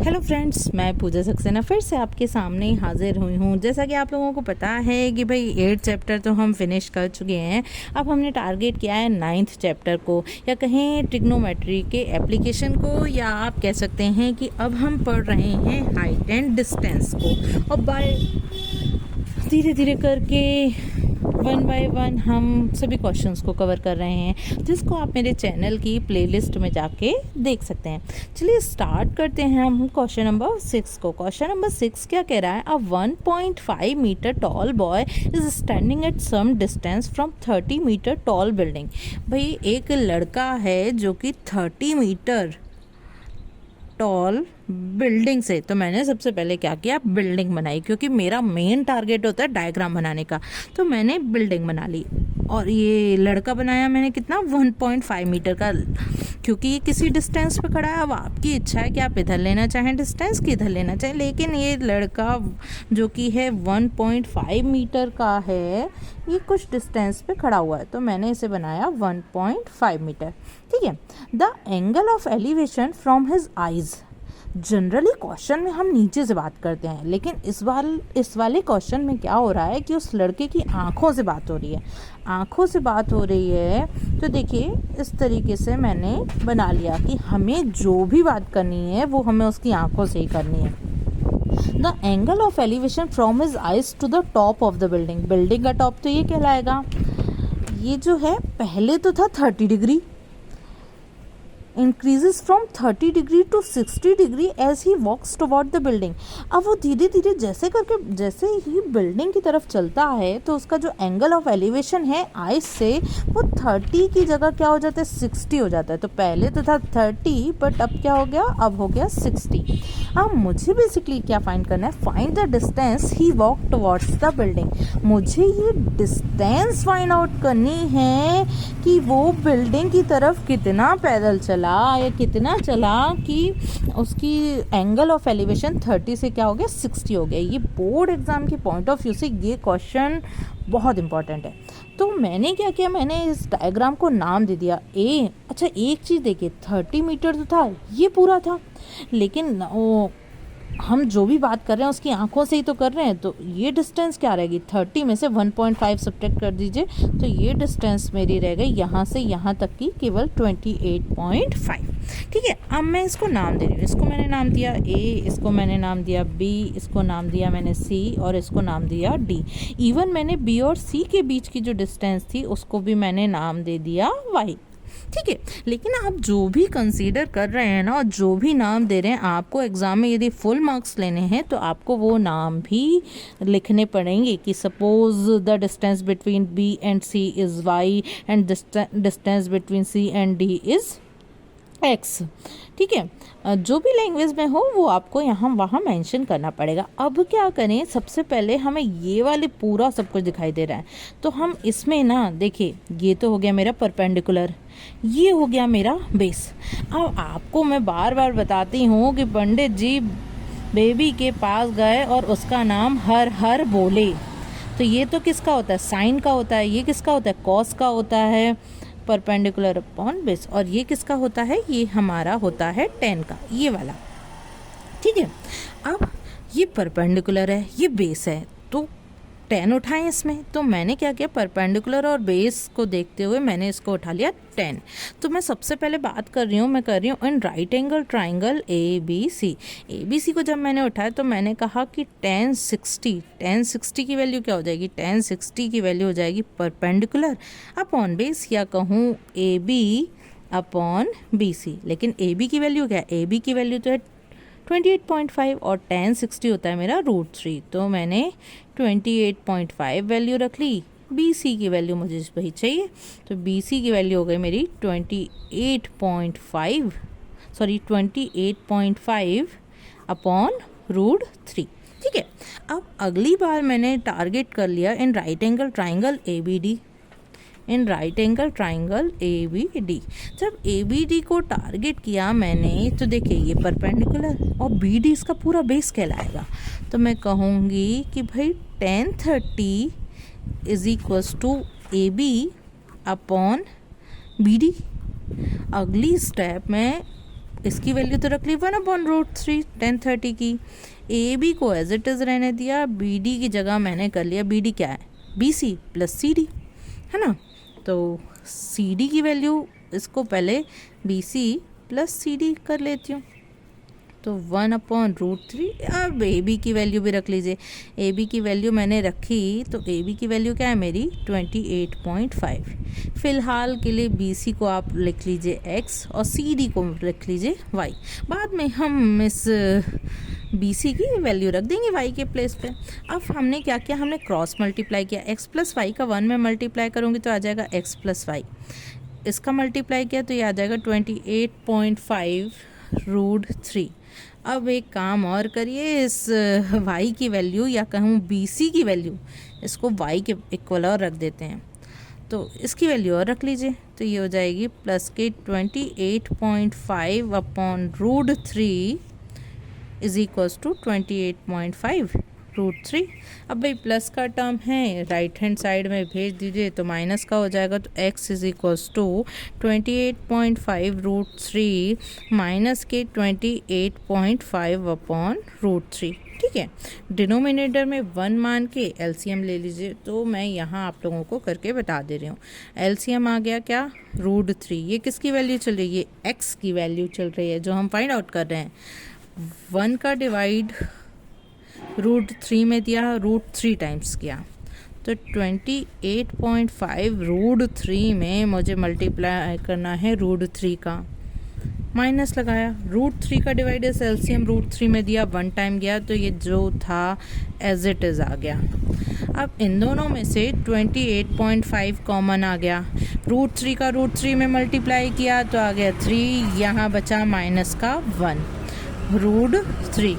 Hello friends, मैं पूजा सक्सेना फिर से आपके सामने हाजिर हुई हूँ। जैसा कि आप लोगों को पता है कि भाई 8 चैप्टर तो हम फिनिश कर चुके हैं। अब हमने टारगेट किया है 9th चैप्टर को, या कहें ट्रिग्नोमेट्री के एप्लीकेशन को, या आप कह सकते हैं कि अब हम पढ़ रहे हैं हाइट एंड डिस्टेंस को। और बाय धीरे धीरे करके वन बाय वन हम सभी क्वेश्चंस को कवर कर रहे हैं, जिसको आप मेरे चैनल की प्लेलिस्ट में जाके देख सकते हैं। चलिए स्टार्ट करते हैं हम क्वेश्चन नंबर 6 को। क्वेश्चन नंबर 6 क्या कह रहा है? A 1.5 metre tall boy is standing at some distance from 30 metre tall building. भाई एक लड़का है जो कि 30 मीटर टॉल बिल्डिंग से, तो मैंने सबसे पहले क्या किया, बिल्डिंग बनाई, क्योंकि मेरा मेन टारगेट होता है डायग्राम बनाने का। तो मैंने बिल्डिंग बना ली और ये लड़का बनाया मैंने कितना, 1.5 मीटर का, क्योंकि ये किसी डिस्टेंस पे खड़ा है। अब आपकी इच्छा है कि आप इधर लेना चाहें डिस्टेंस कि इधर लेना चाहें, लेकिन ये लड़का जो कि है 1.5 मीटर का है, ये कुछ डिस्टेंस पे खड़ा हुआ है, तो मैंने इसे बनाया 1.5 मीटर। ठीक है। The angle of elevation from his eyes. Generally question में हम नीचे से बात करते हैं, लेकिन इस वाले क्वेश्चन में क्या हो रहा है कि उस लड़के की आंखों से बात हो रही है। आंखों से बात हो रही है तो देखिए इस तरीके से मैंने बना लिया कि हमें जो भी बात करनी है वो हमें उसकी आंखों से ही करनी है। The angle of elevation from his eyes to the top of the building. Building का टॉप तो ये कहलाएगा, ये जो है पहले तो था 30 degree, increases from 30 degree to 60 degree as he walks toward the building। अब वो धीरे धीरे जैसे करके जैसे ही बिल्डिंग की तरफ चलता है तो उसका जो एंगल ऑफ एलिवेशन है आइस से, वो 30 की जगह क्या हो जाता है, 60 हो जाता है। तो पहले तो था 30 बट अब क्या हो गया, अब हो गया 60। अब मुझे बेसिकली क्या फाइंड करना है, find the distance he walk towards the building. मुझे ये डिस्टेंस फाइंड आउट करनी है कि वो बिल्डिंग की तरफ कितना पैदल चला या कितना चला कि उसकी एंगल ऑफ एलिवेशन 30 से क्या हो गया, 60 हो गया। ये बोर्ड एग्जाम के पॉइंट ऑफ व्यू से ये क्वेश्चन बहुत इंपॉर्टेंट है। तो मैंने क्या किया, मैंने इस डायग्राम को नाम दे दिया ए। अच्छा एक चीज़ देखिए, 30 मीटर तो था, ये पूरा था, लेकिन वो हम जो भी बात कर रहे हैं उसकी आंखों से ही तो कर रहे हैं। तो ये डिस्टेंस क्या रहेगी, 30 में से 1.5 सब्ट्रैक्ट कर दीजिए, तो ये डिस्टेंस मेरी रह गई यहाँ से यहाँ तक की केवल 28.5। ठीक है। अब मैं इसको नाम दे रही हूँ, इसको मैंने नाम दिया ए, इसको मैंने नाम दिया बी, इसको नाम दिया मैंने सी, और इसको नाम दिया डी। इवन मैंने बी और सी के बीच की जो डिस्टेंस थी उसको भी मैंने नाम दे दिया वाई। ठीक है। लेकिन आप जो भी कंसीडर कर रहे हैं ना, और जो भी नाम दे रहे हैं, आपको एग्ज़ाम में यदि फुल मार्क्स लेने हैं तो आपको वो नाम भी लिखने पड़ेंगे कि suppose the distance between B and C is Y and distance between C and D is X. ठीक है। जो भी लैंग्वेज में हो वो आपको यहाँ वहाँ मेंशन करना पड़ेगा। अब क्या करें, सबसे पहले हमें ये वाले पूरा सब कुछ दिखाई दे रहा है, तो हम इसमें ना देखिए, ये तो हो गया मेरा परपेंडिकुलर, ये हो गया मेरा बेस। अब आपको मैं बार बार बताती हूँ कि पंडित जी बेबी के पास गए और उसका नाम हर हर बोले, तो ये तो किसका होता है, साइन का होता है। ये किसका होता है, कॉस का होता है, परपेंडिकुलर अपॉन बेस। और ये किसका होता है, ये हमारा होता है टेन का, ये वाला। ठीक है। अब ये परपेंडिकुलर है, ये बेस है, तो 10 उठाएं इसमें। तो मैंने क्या किया, परपेंडिकुलर और बेस को देखते हुए मैंने इसको उठा लिया 10। तो मैं सबसे पहले बात कर रही हूँ in right angle triangle A B C. A B C को जब मैंने उठाया तो मैंने कहा कि 1060 की वैल्यू क्या हो जाएगी, 1060 की वैल्यू हो जाएगी परपेंडिकुलर अपॉन बेस, या कहूँ A B upon B C. लेकिन ए बी की वैल्यू क्या है, ए बी की वैल्यू तो है 28.5 और 1060 होता है मेरा √3, तो मैंने 28.5 वैल्यू रख ली। बी सी की वैल्यू मुझे वही चाहिए, तो बी सी की वैल्यू हो गई मेरी 28.5 अपॉन √3। ठीक है। अब अगली बार मैंने टारगेट कर लिया in right angle triangle A B D. In right angle triangle A B D, जब ए बी डी को टारगेट किया मैंने, तो देखिए ये परपेंडिकुलर और बी डी इसका पूरा बेस कहलाएगा। तो मैं कहूँगी कि भाई 1030 is equals to A B upon B D. अगली स्टेप में इसकी वैल्यू तो रख ली 1/√3 1030 की। ए बी को एज इट इज़ रहने दिया, बी डी की जगह मैंने कर लिया, बी डी क्या है, B C plus C D है ना। तो सी डी की वैल्यू, इसको पहले B C plus C D कर लेती हूँ, तो 1/√3। अब ए बी की वैल्यू भी रख लीजिए, ए बी की वैल्यू मैंने रखी, तो ए बी की वैल्यू क्या है मेरी 28.5। फ़िलहाल के लिए बी सी को आप लिख लीजिए x और सी डी को लिख लीजिए y। बाद में हम इस बी सी की वैल्यू रख देंगे y के प्लेस पे। अब हमने क्या किया, हमने क्रॉस मल्टीप्लाई किया, x प्लस वाई का 1 में मल्टीप्लाई करूँगी तो आ जाएगा x प्लस वाई, इसका मल्टीप्लाई किया तो ये आ जाएगा 28.5√3। अब एक काम और करिए, इस y की वैल्यू या कहूँ बी सी की वैल्यू, इसको y के इक्वल और रख देते हैं, तो इसकी वैल्यू और रख लीजिए, तो ये हो जाएगी प्लस के 28.5/√3 इज इक्वल्स टू 28.5√3। अब भाई प्लस का टर्म है, राइट हैंड साइड में भेज दीजिए तो माइनस का हो जाएगा, तो x is equals to 28.5√3 minus के 28.5/√3। ठीक है, डिनोमिनेटर में 1 मान के एलसीएम ले लीजिए, तो मैं यहाँ आप लोगों को करके बता दे रही हूँ। एलसीएम आ गया क्या, √3। ये किसकी वैल्यू चल रही है, ये x की वैल्यू चल रही है जो हम फाइंड आउट कर रहे हैं। 1 का डिवाइड √3 में दिया, √3 टाइम्स किया, तो 28.5√3 में मुझे मल्टीप्लाई करना है √3 का, माइनस लगाया, √3 का डिवाइड इस एलसीएम √3 में दिया, 1 टाइम गया, तो ये जो था एज इट इज़ आ गया। अब इन दोनों में से 28.5 कॉमन आ गया, √3 का √3 में मल्टीप्लाई किया तो आ गया 3, यहाँ बचा माइनस का 1 √3,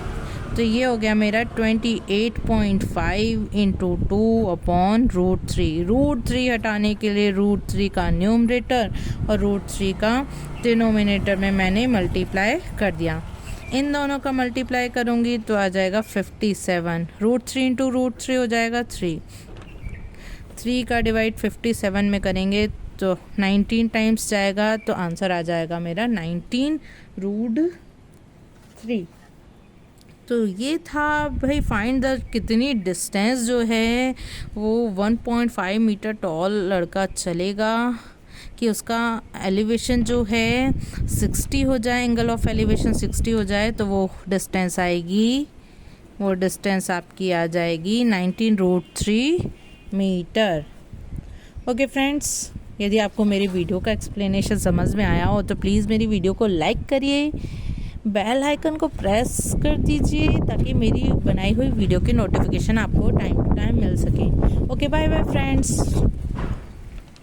तो ये हो गया मेरा 28.5 इंटू 2/√3। √3 हटाने के लिए √3 का न्यूमरेटर और √3 का डिनोमिनेटर में मैंने मल्टीप्लाई कर दिया। इन दोनों का मल्टीप्लाई करूँगी तो आ जाएगा 57, √3 इंटू √3 हो जाएगा 3 का डिवाइड 57 में करेंगे तो 19 टाइम्स जाएगा, तो आंसर आ जाएगा मेरा 19√3। तो ये था भाई फाइंड द कितनी डिस्टेंस जो है वो 1.5 मीटर टॉल लड़का चलेगा कि उसका एलिवेशन जो है 60 हो जाए, एंगल ऑफ एलिवेशन 60 हो जाए, तो वो डिस्टेंस आएगी, वो डिस्टेंस आपकी आ जाएगी 19√3 मीटर। ओके फ्रेंड्स, यदि आपको मेरी वीडियो का एक्सप्लेनेशन समझ में आया हो तो प्लीज़ मेरी वीडियो को लाइक करिए, बेल आइकन को प्रेस कर दीजिए ताकि मेरी बनाई हुई वीडियो की नोटिफिकेशन आपको टाइम टू टाइम मिल सके। Okay, bye bye friends.